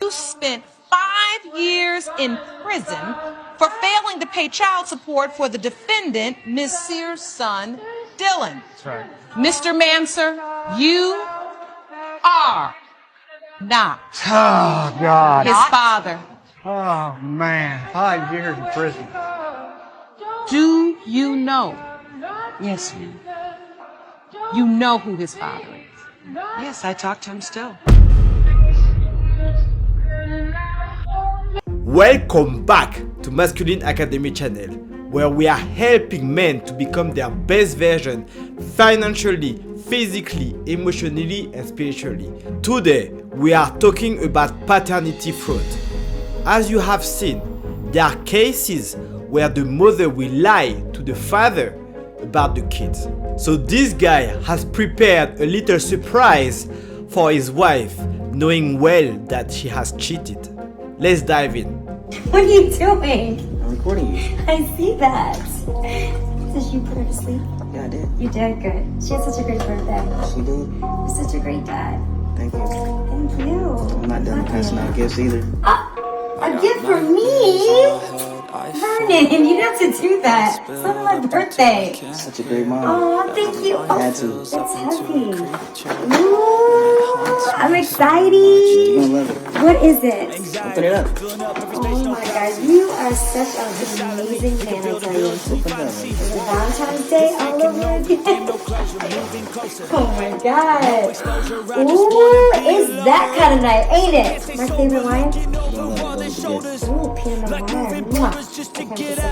you spent 5 years in prison for failing to pay child support for the defendant, Ms. Sears' son, Dylan. That's right. Mr. Manser, you are not Oh, God. his father. Oh, man. 5 years in prison. Do you know? Yes, ma'am. You know who his father is. Yes, I talk to him still. Welcome back to Masculine Academy channel, where we are helping men to become their best version financially, physically, emotionally, and spiritually. Today, we are talking about paternity fraud. As you have seen, there are cases where the mother will lie to the father about the kids. So this guy has prepared a little surprise for his wife, knowing well that she has cheated. Let's dive in. What are you doing? I'm recording you. I see that. Did you put her to sleep? Yeah, I did. You did good. She had such a great birthday. She did. You're such a great dad. Thank you. Thank you. I'm not done passing out gifts either. A gift for me? Vernon, you didn't have to do that. It's not my birthday. Such a great mom. Oh, thank you. I had to. That's heavy. Ooh, I'm You're excited. gonna love it. What is it? Open it up. Oh my God, you are such an amazing man, I tell you. Open it up. Is it Valentine's Day all over again? Oh my God. Ooh, it's that kind of night, ain't it? My favorite wine? You're gonna love it. Love the gift. Ooh, Pinot Noir. Mwah. I can't just sip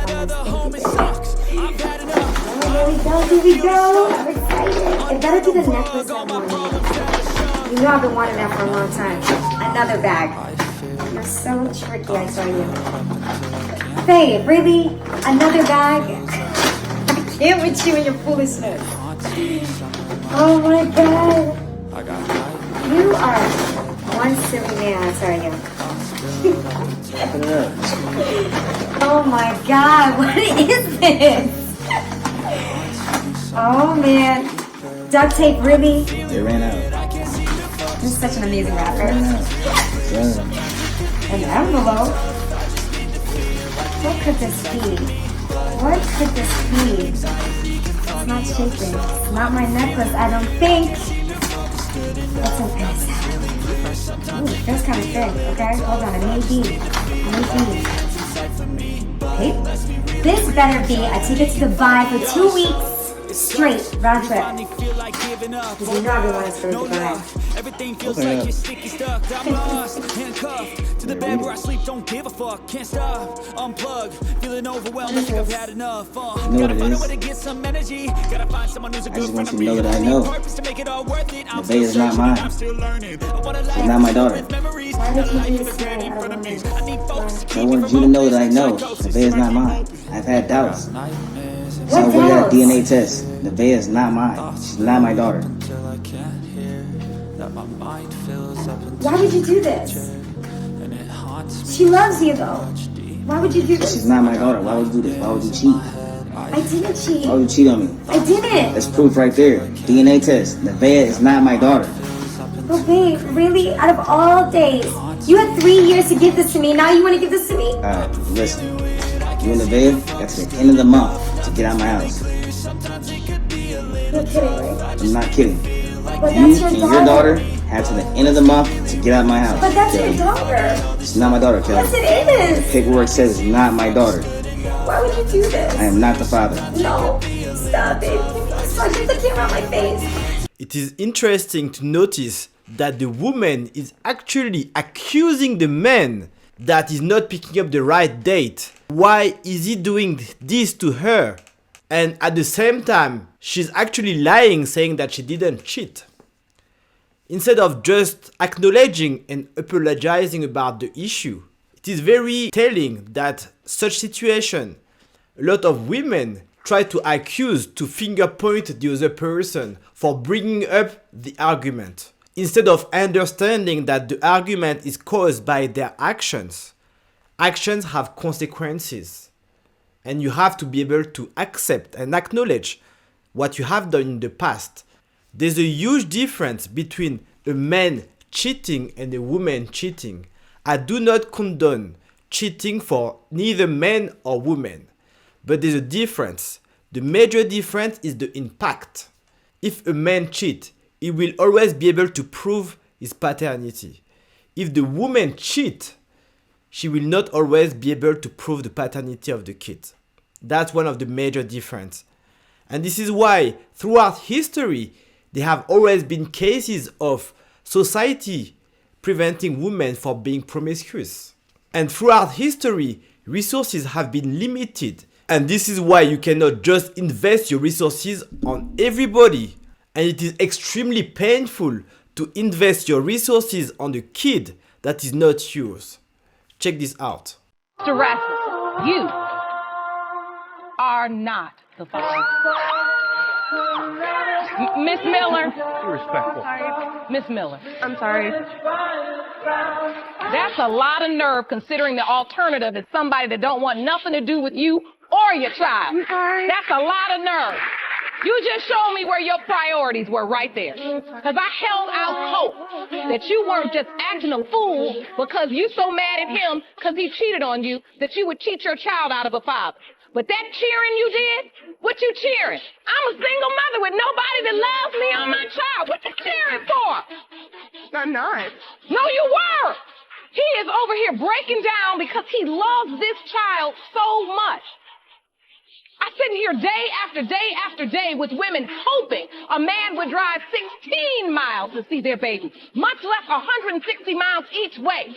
on this. Thank you, baby. Oh, here we go. I'm excited. It better be the necklace I wanted. You know I've been wanting that for a long time. Another bag. You're so tricky, I tell you. Babe, really? Another bag? I can't with you and your foolishness. Oh my God. You are one silly man, I tell you. Open it up. Oh my God, what is this? Oh man. Duct tape, really? It ran out. You're such an amazing rapper. Yeah. An envelope? What could this be? What could this be? It's not shaking. It's not my necklace, I don't think. What's an S? Ooh, that's kind of thick, okay? Hold on, it may be. Hey, this better be a ticket to Dubai for 2 weeks. Straight, round trip. Because you know I've been wanting to go to Dubai. Open it up. To the bed where I sleep, don't give a fuck, can't stop, unplug, feeling overwhelmed, I think I've had enough, You know gotta what find it a way is? to get some energy, gotta find someone who's a I good just friend want of you to me, know that I know. purpose to make it all worth it, I'm The bae is not searching, mine. I'm still learning, I want a life She's not my daughter. with memories, Why not a did life you with use regret in that front of me, argument? I need focus to So I keep wanted you to know that I know the bae is not mine. I've had doubts. So I What went that doubts? DNA test. The bae is not mine. She's not my daughter. Why would you do this? She loves you though. Why would you do She's this? not my daughter. Why would you do this? Why would you cheat? I didn't cheat. Why would you cheat on me? I didn't. That's proof right there. DNA test. The bae is not my daughter. But babe, really? Out of all days, you had 3 years to give this to me. Now you want to give this to me? Alright, listen. You and the bae got to the end of the month to get out of my house. You're kidding, right? I'm not kidding. But You that's and your your daughter. daughter have to the end of the month to get out of my house. But that's Kelly. your daughter. It's not my daughter, Kelly. Yes, it is. Paperwork says it's not my daughter. Why would you do this? I am not the father. No, stop it. Stop, get the camera on my face. It is interesting to notice that the woman is actually accusing the man that is not picking up the right date. Why is he doing this to her? And at the same time, she's actually lying, saying that she didn't cheat. Instead of just acknowledging and apologizing about the issue, it is very telling that such situation, a lot of women try to accuse, to finger point the other person for bringing up the argument, instead of understanding that the argument is caused by their actions. Actions have consequences, and you have to be able to accept and acknowledge what you have done in the past. There's a huge difference between a man cheating and a woman cheating. I do not condone cheating for neither men or women. But there's a difference. The major difference is the impact. If a man cheats, he will always be able to prove his paternity. If the woman cheats, she will not always be able to prove the paternity of the kid. That's one of the major differences. And this is why throughout history, there have always been cases of society preventing women from being promiscuous. And throughout history, resources have been limited. And this is why you cannot just invest your resources on everybody. And it is extremely painful to invest your resources on a kid that is not yours. Check this out. Mr. Rasmussen, you are not the father. Miss Miller. Be respectful. Miss Miller. I'm sorry. That's a lot of nerve considering the alternative is somebody that don't want nothing to do with you or your child. I'm sorry. That's a lot of nerve. You just showed me where your priorities were right there. Because I held out hope that you weren't just acting a fool because you so mad at him because he cheated on you that you would cheat your child out of a father. But that cheering you did, what you cheering? I'm a single mother with nobody that loves me or my child. What you cheering for? I'm not. No, you were. He is over here breaking down because he loves this child so much. I sit here day after day after day with women hoping a man would drive 16 miles to see their baby, much less 160 miles each way,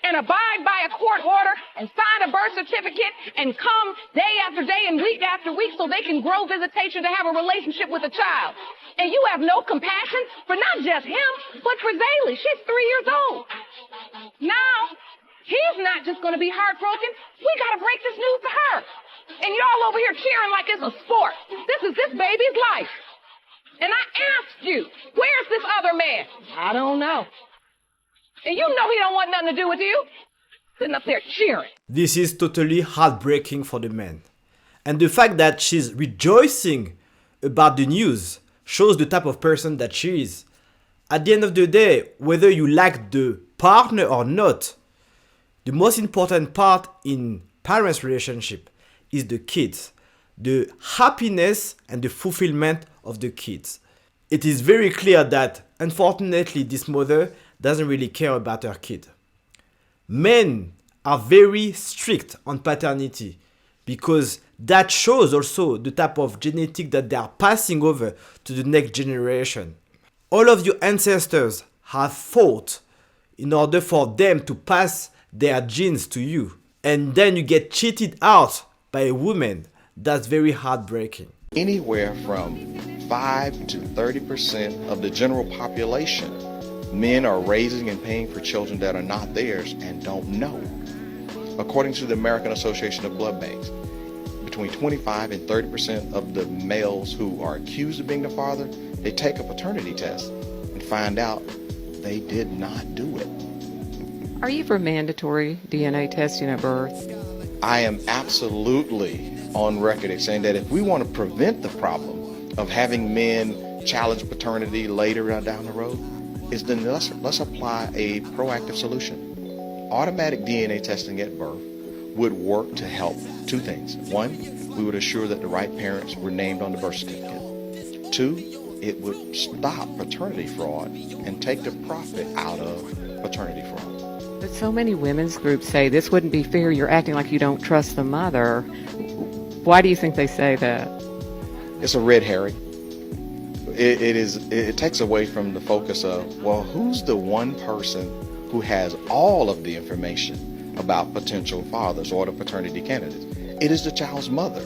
and abide by a court order and sign a birth certificate and come day after day and week after week so they can grow visitation to have a relationship with a child. And you have no compassion for not just him, but for Zaylee. She's 3 years old. Now, he's not just going to be heartbroken. We got to break this news to her. And y'all over here cheering like it's a sport. This is this baby's life. And I asked you, where's this other man? I don't know. And you know he don't want nothing to do with you. Sitting up there cheering. This is totally heartbreaking for the man. And the fact that she's rejoicing about the news shows the type of person that she is. At the end of the day, whether you like the partner or not, the most important part in parents' relationship is the kids, the happiness and the fulfillment of the kids. It is very clear that, unfortunately, this mother doesn't really care about her kid. Men are very strict on paternity because that shows also the type of genetic that they are passing over to the next generation. All of your ancestors have fought in order for them to pass their genes to you. And then you get cheated out by a woman. That's very heartbreaking. Anywhere from 5 to 30% of the general population, men are raising and paying for children that are not theirs and don't know. According to the American Association of Blood Banks, between 25 and 30% of the males who are accused of being the father, they take a paternity test and find out they did not do it. Are you for mandatory DNA testing at birth? I am absolutely on record as saying that if we want to prevent the problem of having men challenge paternity later down the road, is then let's apply a proactive solution. Automatic DNA testing at birth would work to help two things. One, we would assure that the right parents were named on the birth certificate. Two, it would stop paternity fraud and take the profit out of paternity fraud. But so many women's groups say this wouldn't be fair. You're acting like you don't trust the mother. Why do you think they say that? It's a red herring. It takes away from the focus of, well, who's the one person who has all of the information about potential fathers or the paternity candidates? It is the child's mother.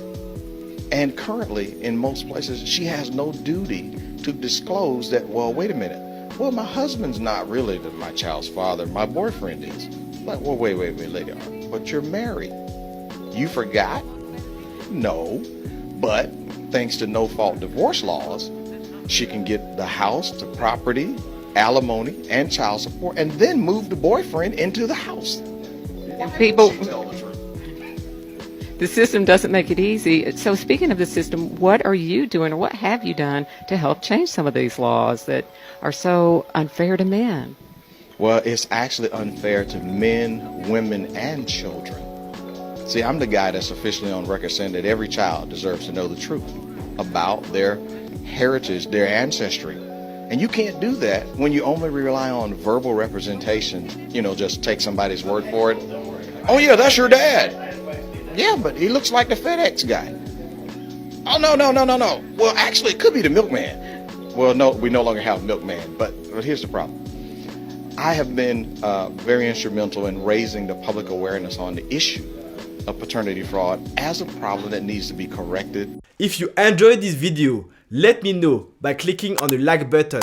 And currently, in most places, she has no duty to disclose that, well, wait a minute. Well, my husband's not really my child's father. My boyfriend is. Like, well, wait, lady. But you're married. You forgot? No. But thanks to no-fault divorce laws, she can get the house, the property, alimony, and child support, and then move the boyfriend into the house. People, the system doesn't make it easy. So speaking of the system, what are you doing or what have you done to help change some of these laws that are so unfair to men? Well, it's actually unfair to men, women, and children. See, I'm the guy that's officially on record saying that every child deserves to know the truth about their heritage, their ancestry. And you can't do that when you only rely on verbal representation, just take somebody's word for it. Oh yeah, that's your dad. Yeah, but he looks like the FedEx guy. Oh, no. Well, actually, it could be the milkman. Well, no, we no longer have milkman, but here's the problem. I have been very instrumental in raising the public awareness on the issue of paternity fraud as a problem that needs to be corrected. If you enjoyed this video, let me know by clicking on the like button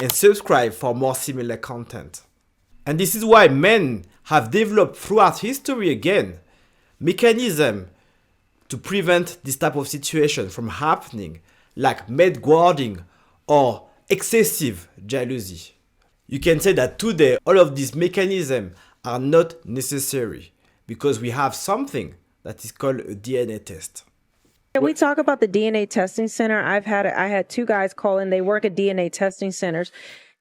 and subscribe for more similar content. And this is why men have developed throughout history again mechanisms to prevent this type of situation from happening, like maid guarding or excessive jealousy. You can say that today all of these mechanisms are not necessary because we have something that is called a DNA test. Can we talk about the DNA testing center? I had two guys call in. They work at DNA testing centers.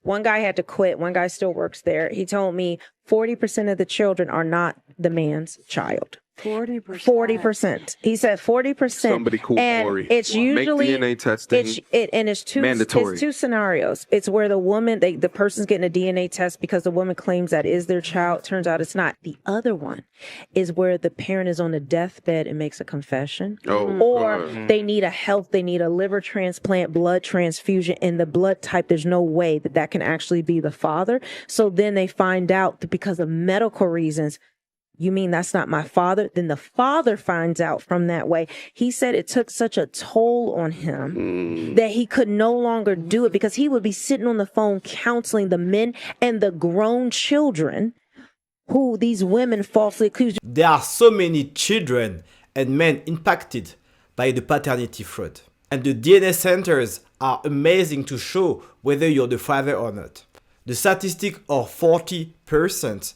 One guy had to quit. One guy still works there. He told me 40% of the children are not the man's child. 40%. 40%. He said 40%. Somebody call Corey. It's usually make DNA testing it's mandatory. It's two scenarios. It's where the woman, the person's getting a DNA test because the woman claims that is their child. Turns out it's not. The other one is where the parent is on the deathbed and makes a confession, or they need a liver transplant, blood transfusion, and the blood type. There's no way that can actually be the father. So then they find out that because of medical reasons. You mean that's not my father? Then the father finds out from that way. He said it took such a toll on him that he could no longer do it because he would be sitting on the phone counseling the men and the grown children who these women falsely accused. There are so many children and men impacted by the paternity fraud. And the DNA centers are amazing to show whether you're the father or not. The statistic of 40%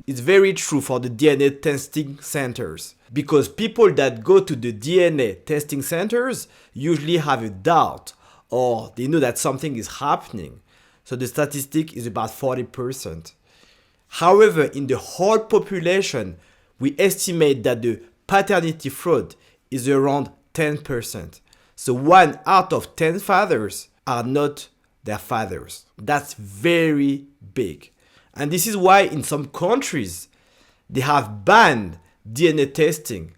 is very true for the DNA testing centers because people that go to the DNA testing centers usually have a doubt or they know that something is happening. So the statistic is about 40%. However, in the whole population, we estimate that the paternity fraud is around 10%. So 1 out of 10 fathers are not their fathers. That's very big. And this is why in some countries, they have banned DNA testing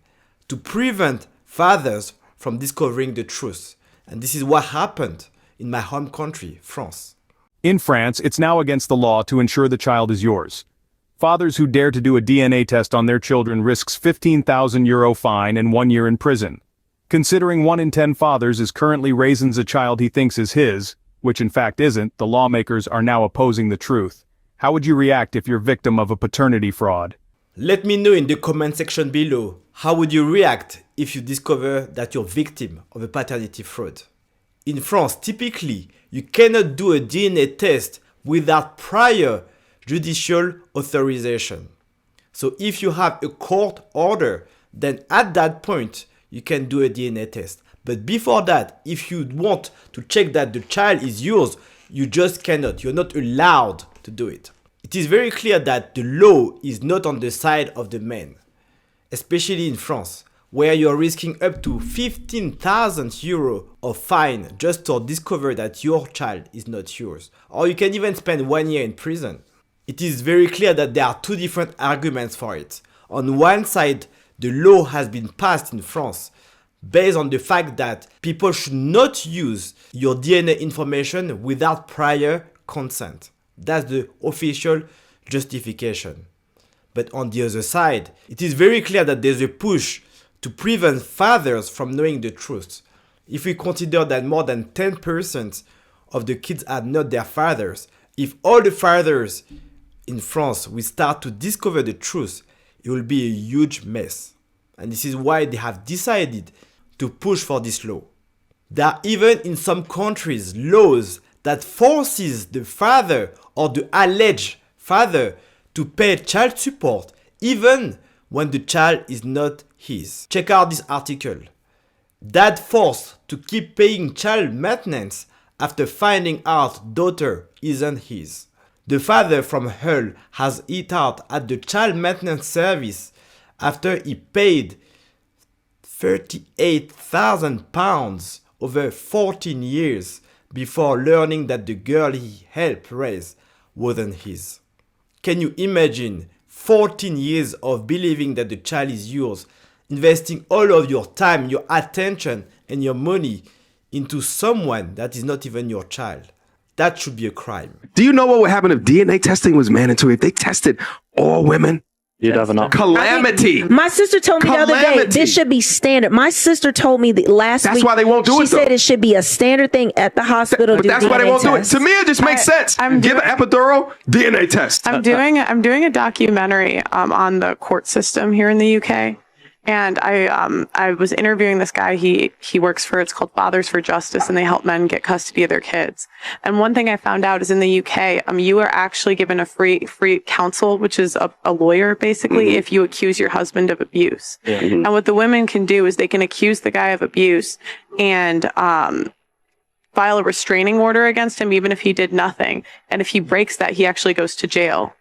to prevent fathers from discovering the truth. And this is what happened in my home country, France. In France, it's now against the law to ensure the child is yours. Fathers who dare to do a DNA test on their children risks €15,000 fine and 1 year in prison. Considering 1 in 10 fathers is currently raising a child he thinks is his, which in fact isn't, the lawmakers are now opposing the truth. How would you react if you're victim of a paternity fraud? Let me know in the comment section below. How would you react if you discover that you're victim of a paternity fraud? In France, typically, you cannot do a DNA test without prior judicial authorization. So if you have a court order, then at that point, you can do a DNA test. But before that, if you want to check that the child is yours, you just cannot. You're not allowed to do it. It is very clear that the law is not on the side of the men, especially in France, where you're risking up to €15,000 of fine just to discover that your child is not yours. Or you can even spend 1 year in prison. It is very clear that there are two different arguments for it. On one side, the law has been passed in France based on the fact that people should not use your DNA information without prior consent. That's the official justification. But on the other side, it is very clear that there's a push to prevent fathers from knowing the truth. If we consider that more than 10% of the kids are not their fathers, if all the fathers in France will start to discover the truth, it will be a huge mess. And this is why they have decided to push for this law. There are even in some countries laws that forces the father or the alleged father to pay child support even when the child is not his. Check out this article. Dad forced to keep paying child maintenance after finding out daughter isn't his. The father from Hull has hit out at the child maintenance service after he paid £38,000 over 14 years before learning that the girl he helped raise wasn't his. Can you imagine 14 years of believing that the child is yours, investing all of your time, your attention, and your money into someone that is not even your child? That should be a crime. Do you know what would happen if DNA testing was mandatory? If they tested all women? You'd have enough. Calamity. My sister told me the other day, this should be standard. My sister told me last week. That's why they won't do it, She said it should be a standard thing at the hospital. But that's why they won't do it. To me, it just makes sense. Give an epidural, DNA test. I'm doing a documentary on the court system here in the UK. And I was interviewing this guy. He works for, it's called Fathers for Justice, and they help men get custody of their kids. And one thing I found out is in the UK, you are actually given a free counsel, which is a lawyer basically, if you accuse your husband of abuse. And what the women can do is they can accuse the guy of abuse and file a restraining order against him, even if he did nothing. And if he breaks that, he actually goes to jail.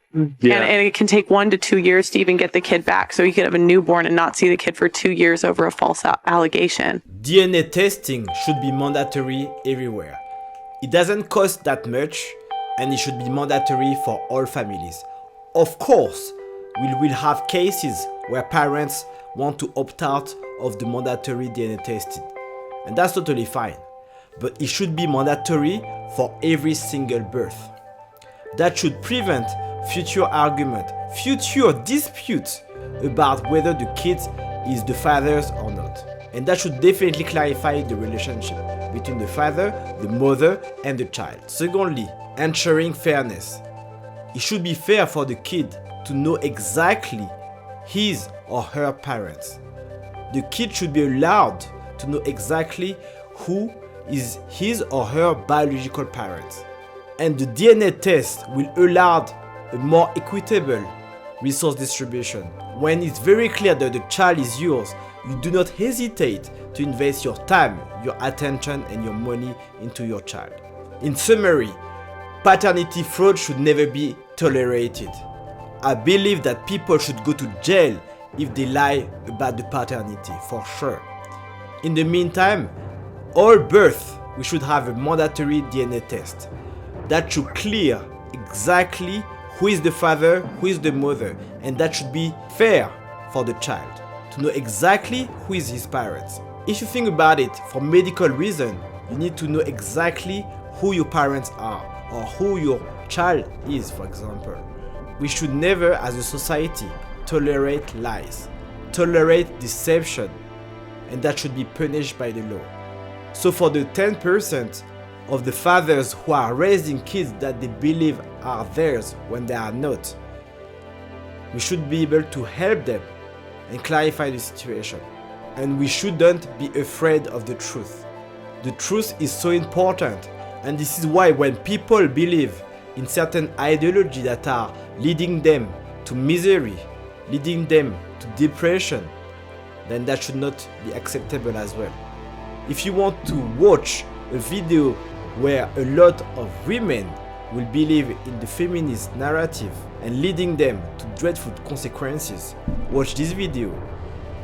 Yeah. And it can take 1 to 2 years to even get the kid back. So you could have a newborn and not see the kid for 2 years over a false allegation. DNA testing should be mandatory everywhere. It doesn't cost that much, and it should be mandatory for all families. Of course, we will have cases where parents want to opt out of the mandatory DNA testing, and that's totally fine. But it should be mandatory for every single birth. That should prevent future argument, future disputes about whether the kid is the father's or not. And that should definitely clarify the relationship between the father, the mother, and the child. Secondly, ensuring fairness. It should be fair for the kid to know exactly his or her parents. The kid should be allowed to know exactly who is his or her biological parents. And the DNA test will allow a more equitable resource distribution. When it's very clear that the child is yours, you do not hesitate to invest your time, your attention, and your money into your child. In summary, paternity fraud should never be tolerated. I believe that people should go to jail if they lie about the paternity, for sure. In the meantime, all birth, we should have a mandatory DNA test that should clear exactly who is the father, who is the mother, and that should be fair for the child to know exactly who is his parents. If you think about it, for medical reason, you need to know exactly who your parents are or who your child is, for example. We should never, as a society, tolerate lies, tolerate deception, and that should be punished by the law. So for the 10% of the fathers who are raising kids that they believe are theirs when they are not, we should be able to help them and clarify the situation. And we shouldn't be afraid of the truth. The truth is so important, and this is why when people believe in certain ideology that are leading them to misery, leading them to depression, then that should not be acceptable as well. If you want to watch a video where a lot of women will believe in the feminist narrative and leading them to dreadful consequences, watch this video.